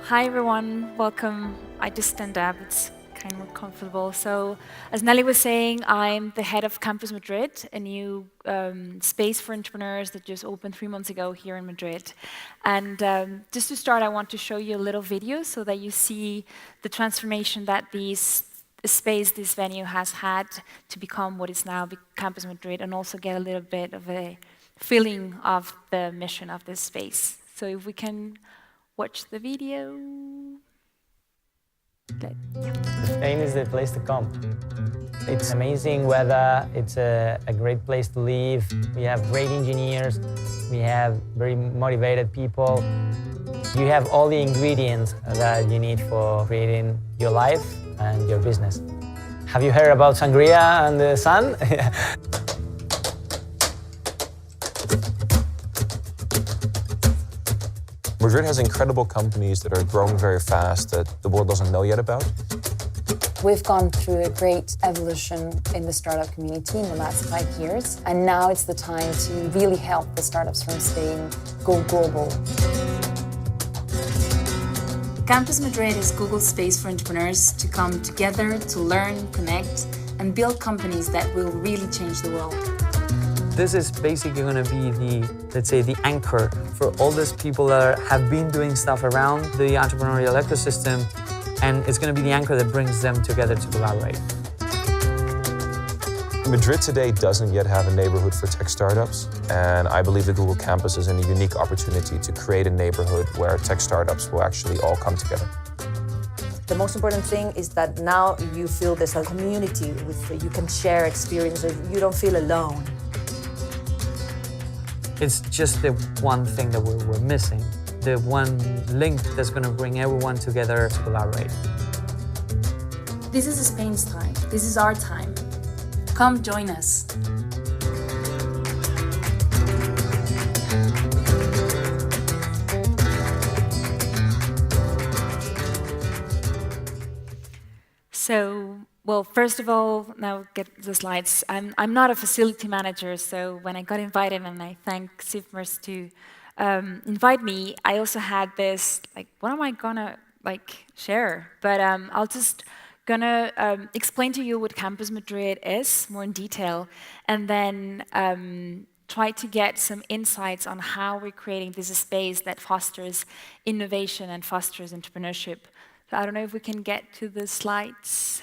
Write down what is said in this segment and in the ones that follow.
Hi everyone, welcome. I just stand up, it's kind of more comfortable. So, as Nelly was saying, I'm the head of Campus Madrid, a new space for entrepreneurs that just opened 3 months ago here in Madrid. And just to start, I want to show you a little video so that you see the transformation that this venue has had to become what is now Campus Madrid, and also get a little bit of a feeling of the mission of this space. So if we can watch the video. Spain is the place to come. It's amazing weather, it's a great place to live. We have great engineers, we have very motivated people. You have all the ingredients that you need for creating your life and your business. Have you heard about sangria and the sun? Madrid has incredible companies that are growing very fast that the world doesn't know yet about. We've gone through a great evolution in the startup community in the last 5 years, and now it's the time to really help the startups from Spain go global. Campus Madrid is Google's space for entrepreneurs to come together, to learn, connect, and build companies that will really change the world. This is basically going to be the anchor for all those people that have been doing stuff around the entrepreneurial ecosystem, and it's going to be the anchor that brings them together to collaborate. Madrid today doesn't yet have a neighborhood for tech startups, and I believe the Google campus is in a unique opportunity to create a neighborhood where tech startups will actually all come together. The most important thing is that now you feel there's a community with you can share experiences, you don't feel alone. It's just the one thing that we're missing, the one link that's going to bring everyone together to collaborate. This is Spain's time. This is our time. Come join us. Well, first of all, now get the slides. I'm not a facility manager, so when I got invited, and I thank CIFMers to invite me, I also had this, what am I gonna share? But I'll just gonna explain to you what Campus Madrid is more in detail, and then try to get some insights on how we're creating this space that fosters innovation and fosters entrepreneurship. So I don't know if we can get to the slides.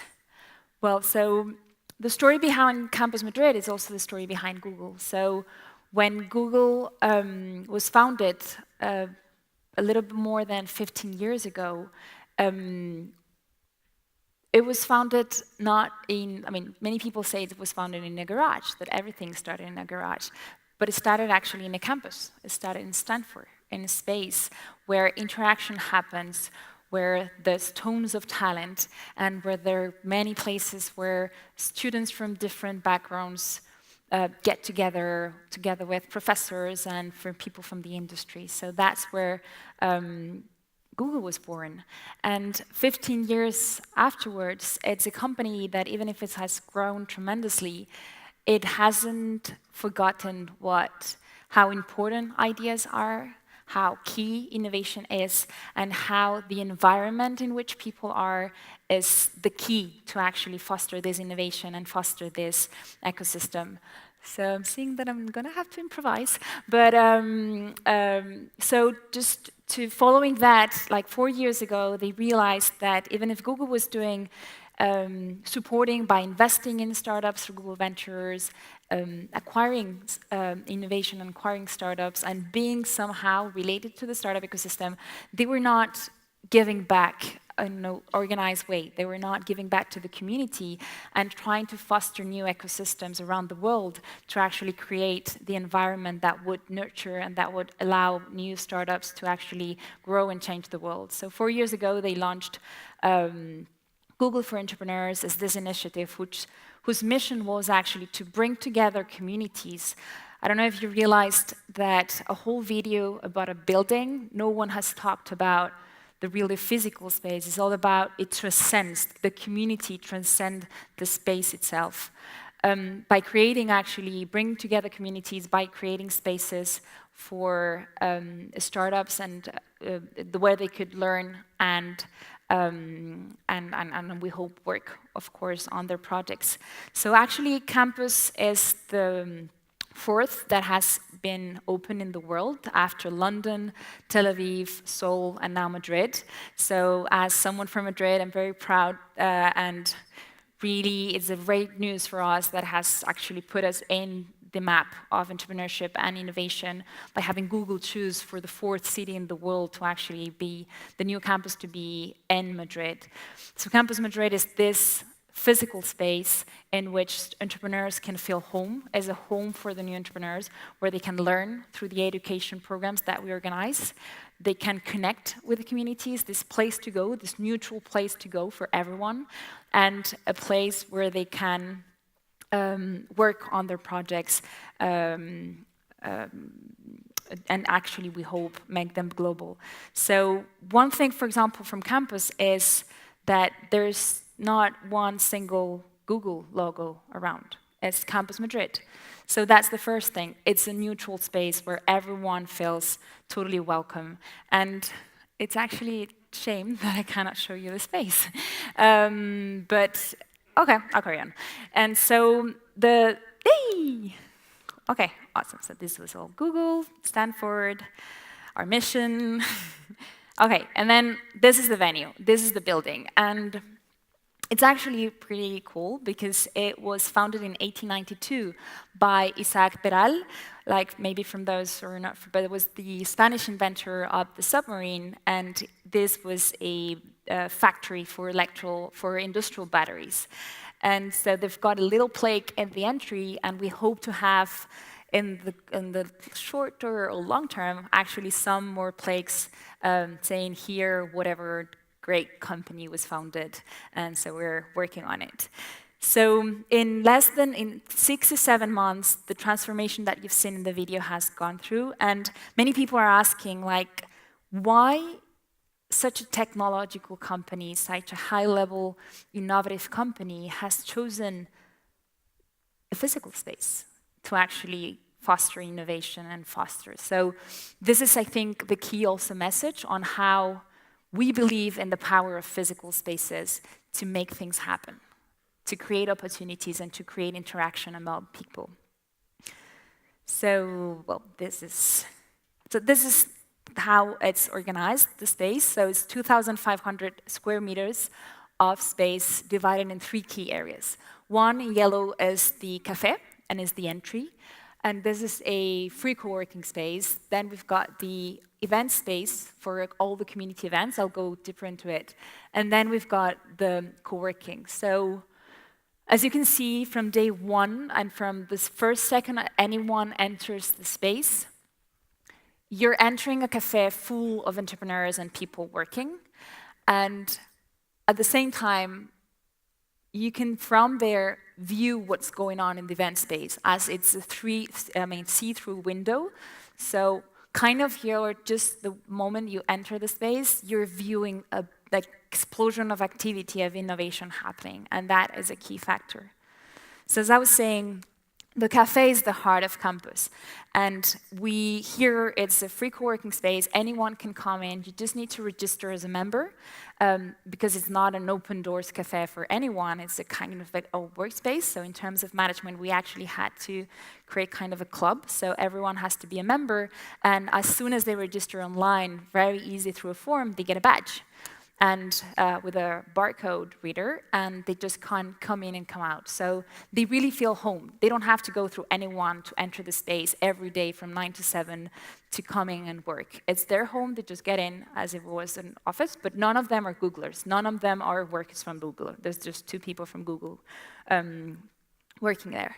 Well, so the story behind Campus Madrid is also the story behind Google. So when Google was founded a little bit more than 15 years ago, it was founded not in, many people say it was founded in a garage, that everything started in a garage. But it started actually in a campus. It started in Stanford, in a space where interaction happens, where there's tons of talent, and where there are many places where students from different backgrounds get together with professors and for people from the industry. So that's where Google was born. And 15 years afterwards, it's a company that, even if it has grown tremendously, it hasn't forgotten how important ideas are, how key innovation is, and how the environment in which people are is the key to actually foster this innovation and foster this ecosystem. So I'm seeing that I'm going to have to improvise. But so just to following that, 4 years ago, they realized that even if Google was doing supporting by investing in startups through Google Ventures, acquiring innovation and acquiring startups, and being somehow related to the startup ecosystem, they were not giving back in an organized way. They were not giving back to the community and trying to foster new ecosystems around the world to actually create the environment that would nurture and that would allow new startups to actually grow and change the world. So 4 years ago, they launched Google for Entrepreneurs as this initiative, whose mission was actually to bring together communities. I don't know if you realized that a whole video about a building, no one has talked about the really physical space. It's all about, it transcends, the community transcends the space itself. by creating, actually bringing together communities, by creating spaces for startups and where they could learn and we hope work, of course, on their projects. So actually, campus is the fourth that has been open in the world after London, Tel Aviv, Seoul, and now Madrid. So as someone from Madrid, I'm very proud and really it's a great news for us that has actually put us in the map of entrepreneurship and innovation by having Google choose for the fourth city in the world to actually be the new campus to be in Madrid. So Campus Madrid is this physical space in which entrepreneurs can feel home, as a home for the new entrepreneurs, where they can learn through the education programs that we organize. They can connect with the communities, this place to go, this neutral place to go for everyone, and a place where they can work on their projects and actually, we hope, make them global. So one thing, for example, from campus is that there's not one single Google logo around. It's Campus Madrid. So that's the first thing. It's a neutral space where everyone feels totally welcome. And it's actually a shame that I cannot show you the space. But okay, I'll carry on. And so okay, awesome. So this was all Google, Stanford, our mission. Okay, and then this is the venue. This is the building. And it's actually pretty cool because it was founded in 1892 by Isaac Peral, like maybe from those or not, but it was the Spanish inventor of the submarine, and this was a factory for industrial batteries. And so they've got a little plaque at the entry, and we hope to have in the short or long term actually some more plaques saying here whatever great company was founded, and so we're working on it. So in 6 to 7 months, the transformation that you've seen in the video has gone through, and many people are asking, like, why such a technological company, such a high-level, innovative company has chosen a physical space to actually foster innovation and foster. So this is, I think, the key also message on how we believe in the power of physical spaces to make things happen, to create opportunities and to create interaction among people. So, well, this is how it's organized, the space. So it's 2,500 square meters of space divided in 3 key areas. One in yellow is the cafe and is the entry. And this is a free co-working space. Then we've got the event space for all the community events. I'll go deeper into it. And then we've got the co-working. So as you can see from day one and from this first second anyone enters the space, you're entering a cafe full of entrepreneurs and people working. And at the same time, you can from there view what's going on in the event space, as it's a see-through window. So kind of here, just the moment you enter the space, you're viewing a explosion of activity, of innovation happening, and that is a key factor. So as I was saying, the cafe is the heart of campus, and here it's a free co-working space. Anyone can come in. You just need to register as a member, because it's not an open doors cafe for anyone. It's a kind of like a workspace. So in terms of management, we actually had to create kind of a club. So everyone has to be a member, and as soon as they register online, very easy through a form, they get a badge. And with a barcode reader, and they just can't come in and come out. So they really feel home. They don't have to go through anyone to enter the space every day from 9 to 7 to come in and work. It's their home. They just get in as if it was an office, but none of them are Googlers. None of them are workers from Google. There's just 2 people from Google working there.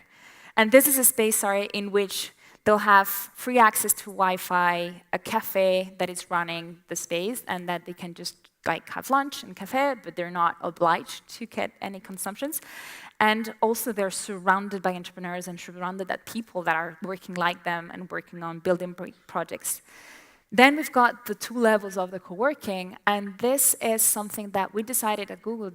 And this is a space, in which they'll have free access to Wi-Fi, a cafe that is running the space, and that they can just have lunch and cafe, but they're not obliged to get any consumptions. And also they're surrounded by entrepreneurs and surrounded by people that are working like them and working on building projects. Then we've got the 2 levels of the co-working, and this is something that we decided at Google,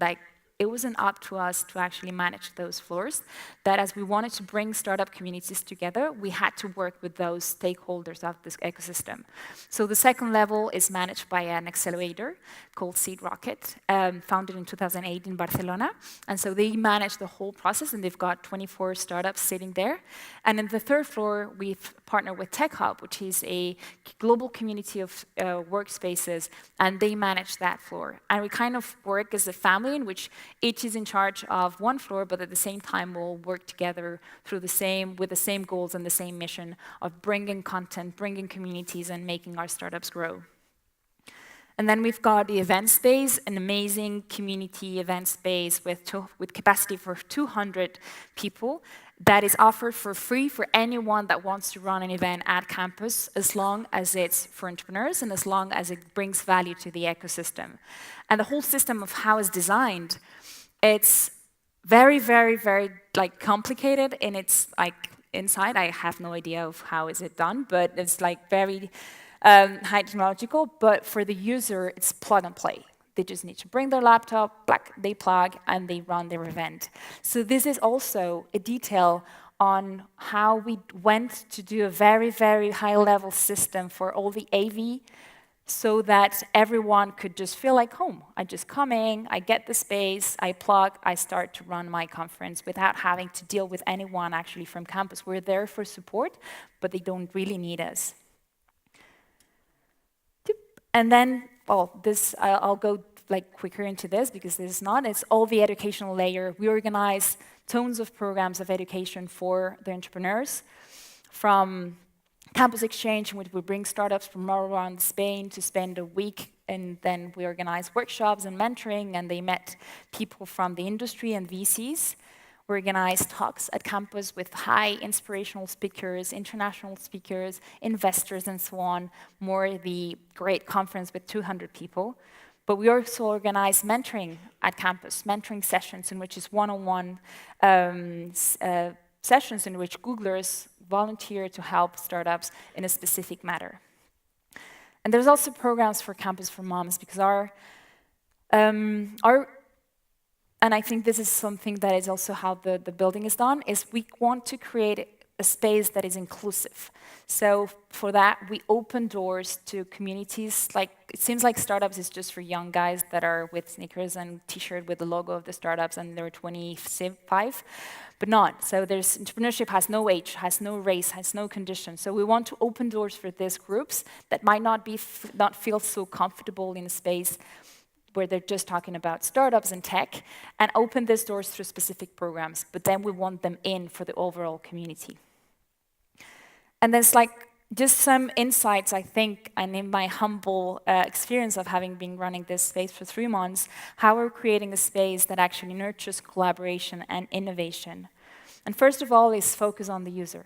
it wasn't up to us to actually manage those floors, that as we wanted to bring startup communities together, we had to work with those stakeholders of this ecosystem. So the second level is managed by an accelerator called Seed Rocket, founded in 2008 in Barcelona. And so they manage the whole process, and they've got 24 startups sitting there. And in the third floor, we've partnered with Tech Hub, which is a global community of workspaces, and they manage that floor. And we kind of work as a family in which each is in charge of one floor, but at the same time we'll work together with the same goals and the same mission of bringing content, bringing communities, and making our startups grow. And then we've got the event space, an amazing community event space with capacity for 200 people that is offered for free for anyone that wants to run an event at campus, as long as it's for entrepreneurs and as long as it brings value to the ecosystem. And the whole system of how it's designed, it's very, very, very complicated in its inside. I have no idea of how is it done, but it's very high technological. But for the user, it's plug and play. They just need to bring their laptop, they plug, and they run their event. So this is also a detail on how we went to do a very, very high-level system for all the AV, so that everyone could just feel like home. I just come in, I get the space, I plug, I start to run my conference without having to deal with anyone actually from campus. We're there for support, but they don't really need us. And then, I'll go quicker into this because this is not. It's all the educational layer. We organize tons of programs of education for the entrepreneurs, from campus exchange, in which we bring startups from all around Spain to spend a week, and then we organize workshops and mentoring, and they met people from the industry and VCs. We organize talks at campus with high inspirational speakers, international speakers, investors, and so on. More the great conference with 200 people. But we also organize mentoring at campus, mentoring sessions in which is one-on-one sessions in which Googlers volunteer to help startups in a specific matter. And there's also programs for Campus for Moms, because and I think this is something that is also how the building is done, is we want to create a space that is inclusive. So for that, we open doors to communities. It seems like startups is just for young guys that are with sneakers and t-shirt with the logo of the startups, and they're 25, but not. So entrepreneurship has no age, has no race, has no condition. So we want to open doors for these groups that might not feel so comfortable in a space where they're just talking about startups and tech, and open these doors through specific programs, but then we want them in for the overall community. And there's just some insights, I think, and in my humble experience of having been running this space for 3 months, how we're creating a space that actually nurtures collaboration and innovation. And first of all is focus on the user.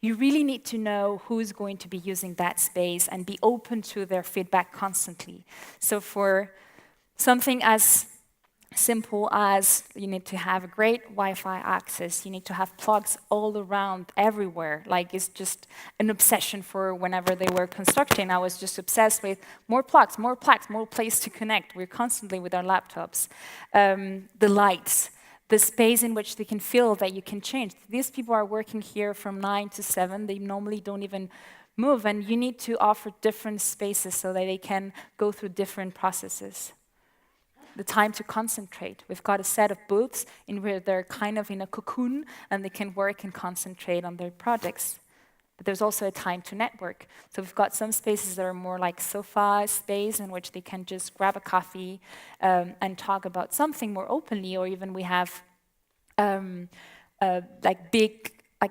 You really need to know who is going to be using that space and be open to their feedback constantly. So for something as simple as you need to have great Wi-Fi access, you need to have plugs all around everywhere. It's just an obsession for whenever they were constructing. I was just obsessed with more plugs, more place to connect. We're constantly with our laptops. The lights, the space in which they can feel that you can change. These people are working here from 9 to 7. They normally don't even move, and you need to offer different spaces so that they can go through different processes. The time to concentrate. We've got a set of booths in where they're kind of in a cocoon and they can work and concentrate on their projects. But there's also a time to network. So we've got some spaces that are more like sofa space in which they can just grab a coffee and talk about something more openly, or even we have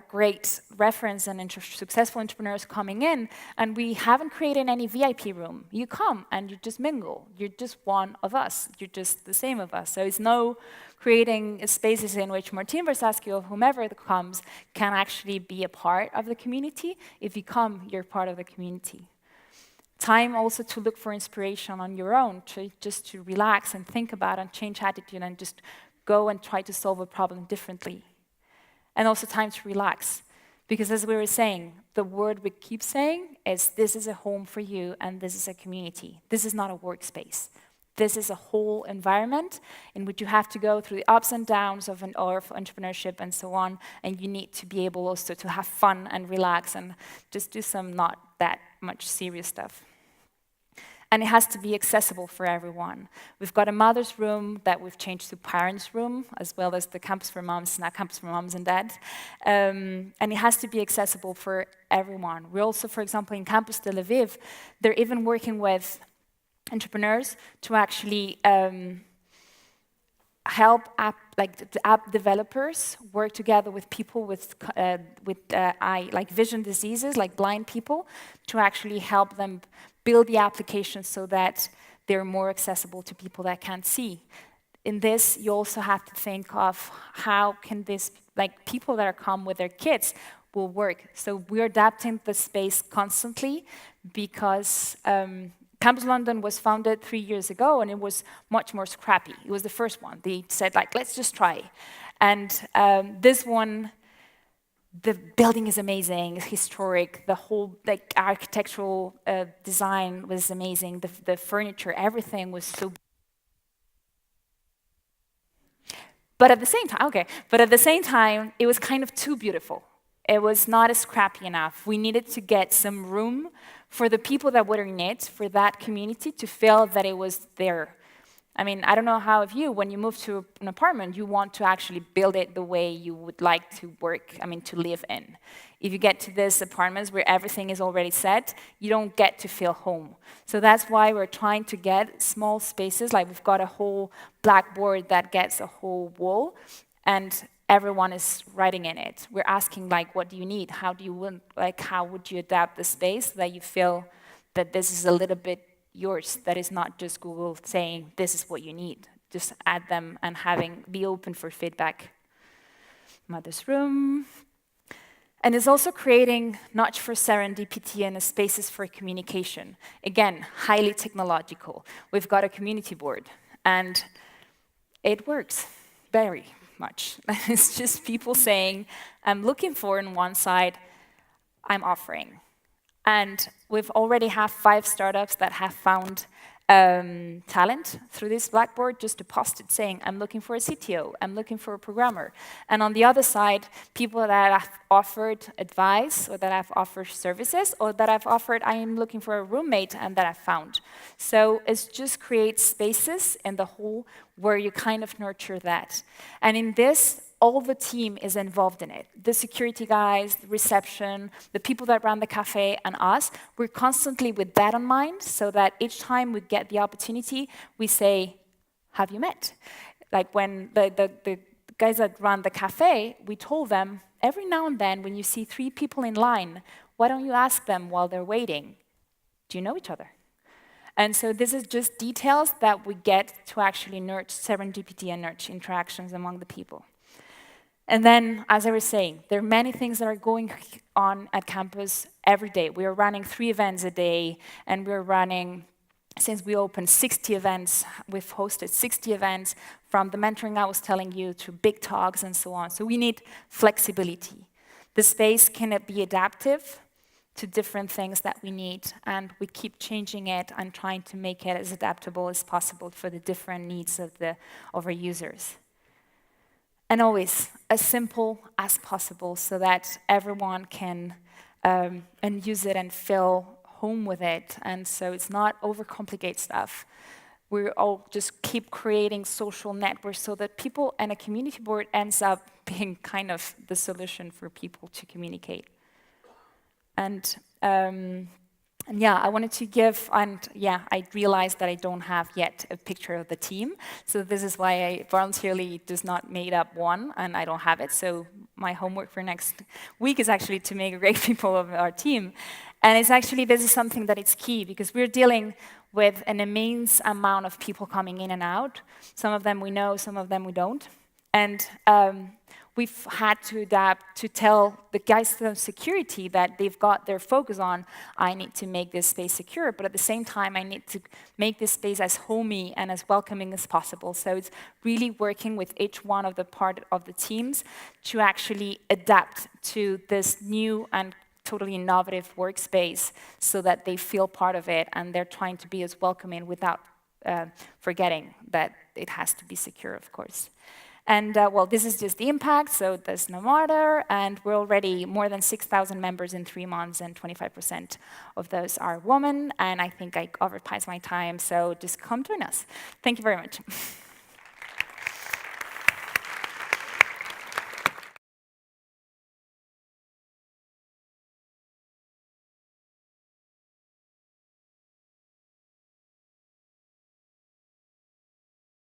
great reference and successful entrepreneurs coming in, and we haven't created any VIP room. You come and you just mingle. You're just one of us. You're just the same of us. So it's no creating spaces in which Martin Versasky or whomever comes can actually be a part of the community. If you come, you're part of the community. Time also to look for inspiration on your own, just to relax and think about and change attitude and just go and try to solve a problem differently. And also time to relax. Because as we were saying, the word we keep saying is this is a home for you and this is a community. This is not a workspace. this is a whole environment in which you have to go through the ups and downs of entrepreneurship and so on, and you need to be able also to have fun and relax and just do some not that much serious stuff. And it has to be accessible for everyone. We've got a mother's room that we've changed to parents' room, as well as the campus for moms, now campus for moms and dads. And it has to be accessible for everyone. We're also, for example, in Campus Tel Aviv, they're even working with entrepreneurs to actually help the app developers work together with people with vision diseases, like blind people, to actually help them build the applications so that they're more accessible to people that can't see. In this, you also have to think of how can this, like people that are come with their kids will work. So we're adapting the space constantly because Campus London was founded 3 years ago, and it was much more scrappy. It was the first one. They said, like, let's just try. And this one, the building is amazing, it's historic, the whole like architectural design was amazing, the furniture, everything was so. But at the same time, it was kind of too beautiful. It was not as scrappy enough. We needed to get some room for the people that were in it, for that community to feel that it was there. I mean, I don't know how of you, when you move to an apartment, you want to actually build it the way you would like to work, to live in. If you get to these apartments where everything is already set, you don't get to feel home. So that's why we're trying to get small spaces, like we've got a whole blackboard that gets a whole wall, and everyone is writing in it. We're asking, like, what do you need? How do you want, like, how would you adapt the space so that you feel that this is a little bit yours, that is not just Google saying this is what you need. Just add them and be open for feedback. Mother's room. And it's also creating not for serendipity and spaces for communication. Again, highly technological. We've got a community board, and it works very much. It's just people saying, I'm looking for on one side, I'm offering. And we've already have 5 startups that have found talent through this Blackboard, just to post it saying, I'm looking for a CTO, I'm looking for a programmer. And on the other side, people that have offered advice, or that have offered services, or that have offered, I am looking for a roommate, and that I've found. So it just creates spaces in the whole where you kind of nurture that. And in this, all the team is involved in it. The security guys, the reception, the people that run the cafe, and us. We're constantly with that in mind, so that each time we get the opportunity, we say, have you met? Like when the guys that run the cafe, we told them, every now and then when you see 3 people in line, why don't you ask them while they're waiting, do you know each other? And so this is just details that we get to actually nurture serendipity and nurture interactions among the people. And then, as I was saying, there are many things that are going on at campus every day. We are running 3 events a day, and we're running, since we opened, 60 events. We've hosted 60 events, from the mentoring I was telling you to big talks and so on. So we need flexibility. The space can be adaptive to different things that we need, and we keep changing it and trying to make it as adaptable as possible for the different needs of our users. And always as simple as possible, so that everyone can and use it and feel home with it. And so it's not overcomplicate stuff. We all just keep creating social networks so that people, and a community board ends up being kind of the solution for people to communicate. And yeah, I wanted to give, and yeah, I realized that I don't have yet a picture of the team. So this is why I voluntarily just not made up one, and I don't have it. So my homework for next week is actually to make great people of our team. And it's actually, this is something that it's key, because we're dealing with an immense amount of people coming in and out. Some of them we know, some of them we don't. And we've had to adapt to tell the guys from security that they've got their focus on, I need to make this space secure, but at the same time, I need to make this space as homey and as welcoming as possible. So it's really working with each one of the part of the teams to actually adapt to this new and totally innovative workspace, so that they feel part of it and they're trying to be as welcoming without forgetting that it has to be secure, of course. And well, this is just the impact, so it does no matter, and we're already more than 6,000 members in 3 months, and 25% of those are women, and I think I overpassed my time, so just come join us. Thank you very much.